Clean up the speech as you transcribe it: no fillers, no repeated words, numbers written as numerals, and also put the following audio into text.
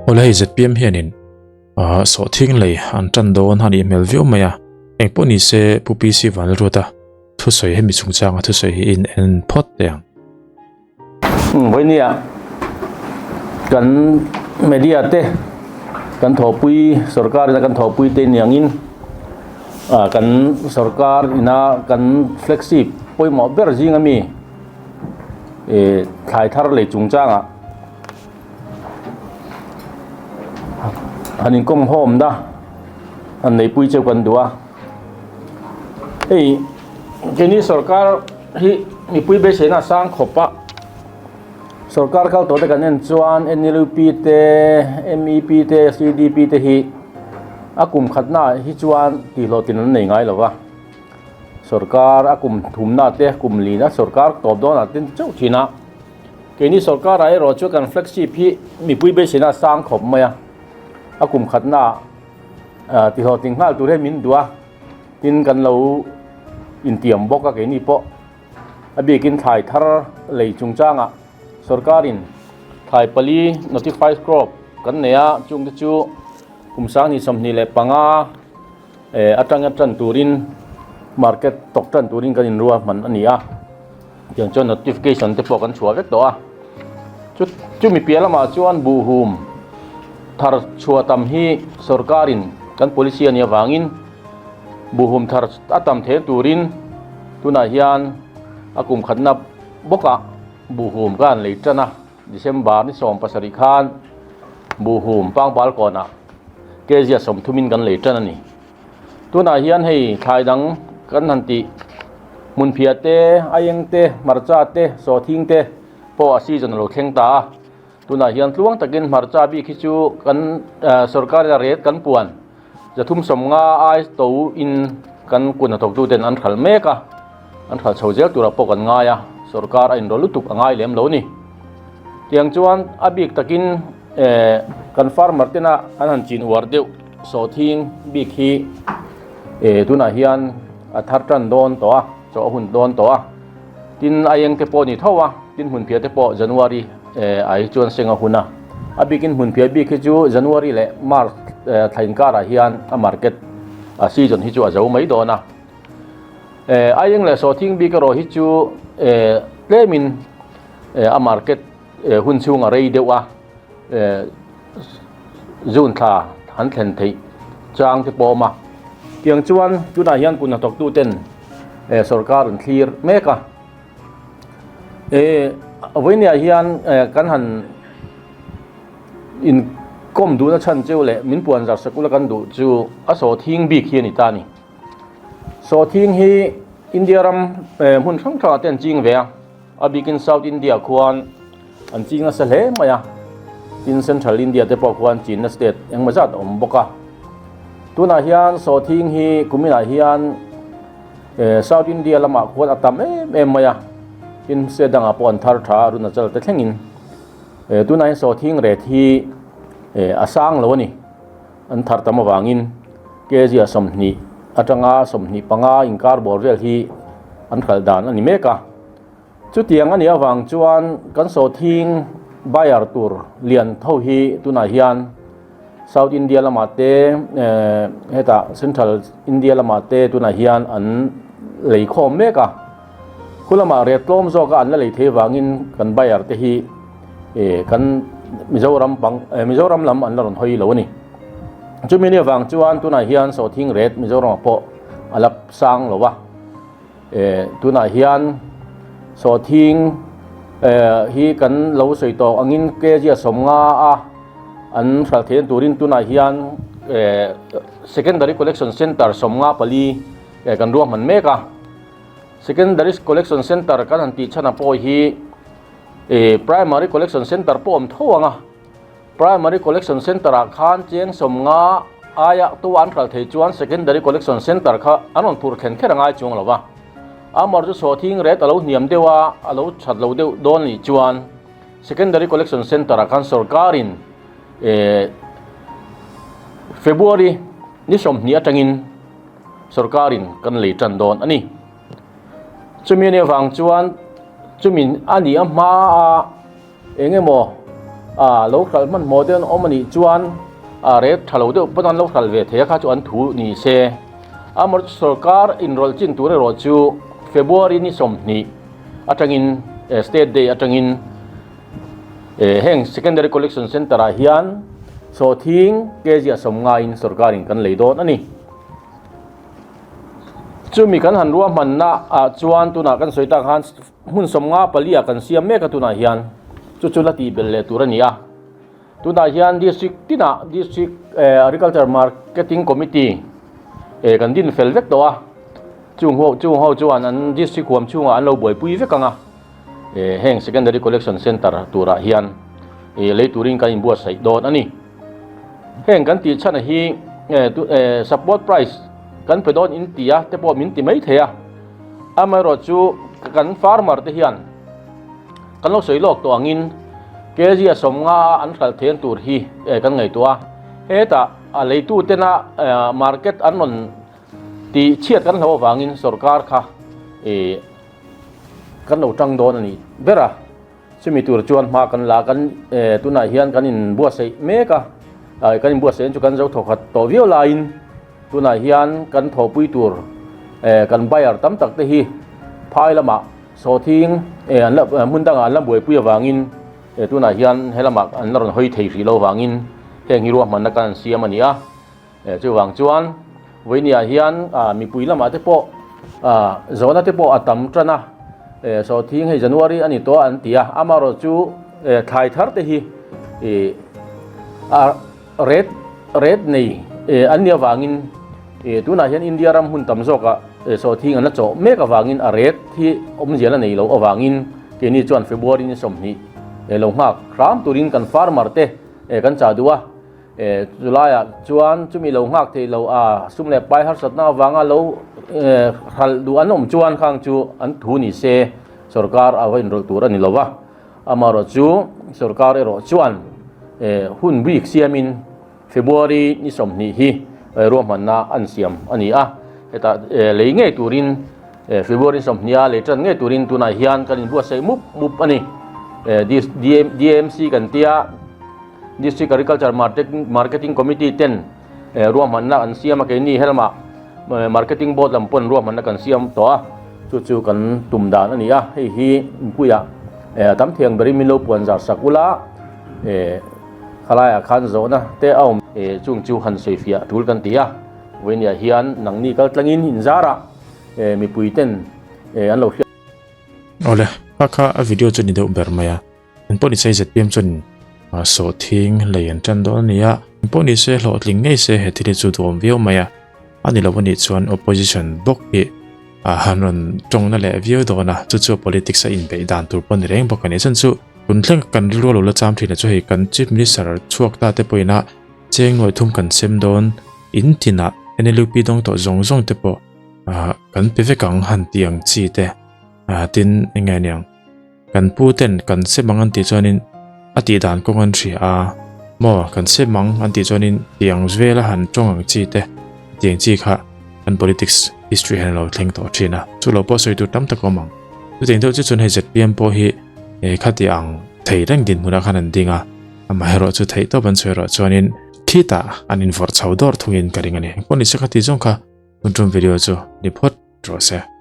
oleh ZPM hianin sawhthing lei an tan don hani mel veu maya engpo ni se pupi si wal rota thusoi hemi chungchanga thusoi hi in en phot yang với nia kan media te kan thopui sarkar ina kan thopui te niangin kan sarkar ina kan flexi poi mo ber jing ami thai thar le chungchanga hanin kom hom da an nei pui cheu kan dua kini sarkar hi mi pui be sena sang khopa sarkar kal to te kan en chuan NLP te MEP te CDP te hi akum khatna hi chuan ti lo tin an nei ngai lova sarkar akum thumna te kum lina sarkar top don atin chau thina kini sarkar ai ro chu kan flexi phi mi pui be sena sang khop maya akum khatna ti ho ting hal tu re min dua tin kan lo in tiam boka ke ni po abi kin thai thar lei chungchanga sarkarin thai pali notify crop kan neya chung te chu kumsang ni somni le panga atang turin market tok tan turin kan in ruwa man ania yang chon notification te po kan chua vek to a chu mi piala ma chuan bu hum thar chua tam hi sarkarin kan policy ania wangin buhum thar atam the turin tuna hian akum khatna boka buhum kan leitana December ni som pasari khan buhum pangbal kona kezia som thumin kan leitana ni tuna hian hei thaidang kan hanti munphia te ayeng te marcha te sawhthing te po season lo thlengta tuna hian tluang takin marcha bi khichu kan sarkar ret kan puan jathum somnga ai to in kan kuna tok tu ten an khal meka an khal chhojel tura pokan nga ya sarkar in rolutuk angai lem lo ni tiang chuan abik takin kan farmer tena an han chin war deu sawhthing bik hi tuna hian athar tan don to a cho hun don to a tin ayeng te po ni thowa tin hun phia te po January ai chuan senga huna abikin hun phia bi khi chu January le March thain kara hian a market a season hi chu a zo mai dona ayeng le sawhthing bi ka ro hi chu lemin a market hun chung a rei dewa June tha han thlen thei chang te po ma tiang chuan tuna hian kuna tok tu ten sarkar an clear meka voinia hian kan han in kom du na chan cheu le min puan jar sakula kan du chu a sawhthing bi khi ni ta ni sawhthing hi India ram hun thang tha ten ching ve a bikin South India khuan an chinga sa hle maya in Central India te po khuan chin na state engma zat om boka tuna hian sawhthing hi kumina hian South India lama khuan atam em maya in sedanga pon thar tha runa chal te thlengin tuna hi sawhthing re thi asang lo ni an thar tama wangin kezia somni atanga somni panga inkar borvel hi an khal dan ani meka chu tiang ani awang chuan kan sawhthing bayar tur lian tho hi tuna hian South India lama te heta Central India lama te tuna hian an lei khom meka kulama re tlawm zo ka an la lei the wangin kan bayar te hi kan Mizoram lam an la ron hoi lo ni chu mi ni awang chuan tuna hian sawhthing ret Mizoram po alap sang lo wa tuna hian sawhthing hi kan lo soi to angin ke jia somnga a an thal the turin tuna hian secondary collection center somnga pali kan ruam man meka secondary collection center kan han ti chana po hi primary collection center po om thowanga primary collection center a khan cheng somnga aya tu an thal thei chuan secondary collection center kha anon pur khen kherangai chung lova amar chu sawhthing ret alo niam dewa alo that lo deu don ni chuan secondary collection center a khan sarkarin February ni som ni atangin sarkarin kan lei tan don ani chumi ne wang chuan chumin ani ama engemo local man modern omani chuan red thalo de panan local ve the kha chu an thu ni se amor sarkar enroll chin tur ro chu February ni somni atangin state day atangin heng secondary collection center a hian sawhthing kezia somnga in sarkarin kan leidon ani chumi kan han ruam man na chuan tuna kan soita han hun somnga palia kan siam me ka tuna hian chuchulati belle turania tuna hian district agriculture marketing committee kan din felvek to chung ho chuan an district huam chunga an lo boi pui vekanga heng secondary collection center tura hian leituring kan buatsaih don ani heng kan ti chana hi support price kan pedon in tia te po min ti mai thea amaro chu kan farmer te hian kan lo soilok to angin kezia somnga an khal then tur hi kan ngai tua heta leitu tena market anon ti chiat kan lo wangin sarkar kha kan lo tang don ani bera simi tur chuan ma kan la kan tuna hian kan in buatsaih meka kan in buatsaih chu kan zo thokhat to vio lain tuna hian kan thopui tur kan bayar tam tak te hi phai lama sawhthing an la mundang an la boi pui wangin tuna hian helama an ron hoi thei ri lo wangin heng hi ruam man kan siam ania chu wang chuan voinia hian mi pui lama te po zona te po atam trana sawhthing hei January ani to an tia amaro chu thai thar te hi red nei ania wangin tuna hian India ram hun tam zoka sawhthing an la chaw mek awangin red hi omjela nei lo awangin ke ni chuan February ni somni lo ngak ram turin kan farmer te kan chadua July chuan chumi lo ngak the lo sumle pai har satna wanga lo hal du anom chuan khang chu an thu ni se sarkar awain ro tur ani lowa amaro chu sarkar ero chuan hun week siamin February ni somni hi romanna an siam ani eta leinge turin February somnia le tran nge turin tuna hian kan in buatsaih mup ani DMC kan tia district agriculture marketing committee 10 romanna an siam ke ni helma marketing board lampon romanna kan siam to chu kan tumdan ani hi puya tam thiang beri milo puanjar sakula khalaya khan zona te aum chung chu han soifia tul kan tia wenia hian nangni kal tlangin inzara mi puiten an lo ole paka a video chu ni de bermaya en poni sai ZPM chun sawhthing lein tan do nia poni se lo tling ngei se he thili chu dom vio maya ani lo ni chuan opposition bok hi hanon tongna le vio do na chu politics a in be dan tur pon reng bok ani chan chu kuntleng kan ro lo la cham thina chu he kan chief minister chuak ta te poina cheng noi thum kan sem don in tina NLP dong to zong te po kan pe ve kang han tiang chi te tin engai nyang kan pu ten kan se mangan ti chonin ati dan kong an thri mo kan se mang an ti chonin tiang zvela han chong ang chi te tiang chi kha kan politics history han lo thleng to thina chu lo po soi tu tam ta ko mang tu teng to chu chun he ZPM po hi khati ang thei reng din huna khan an dinga ama hero chu thei to ban choi ro chonin khita anin for chaudor thungin karingani poni se khati jong kha control video chu ni phot ro se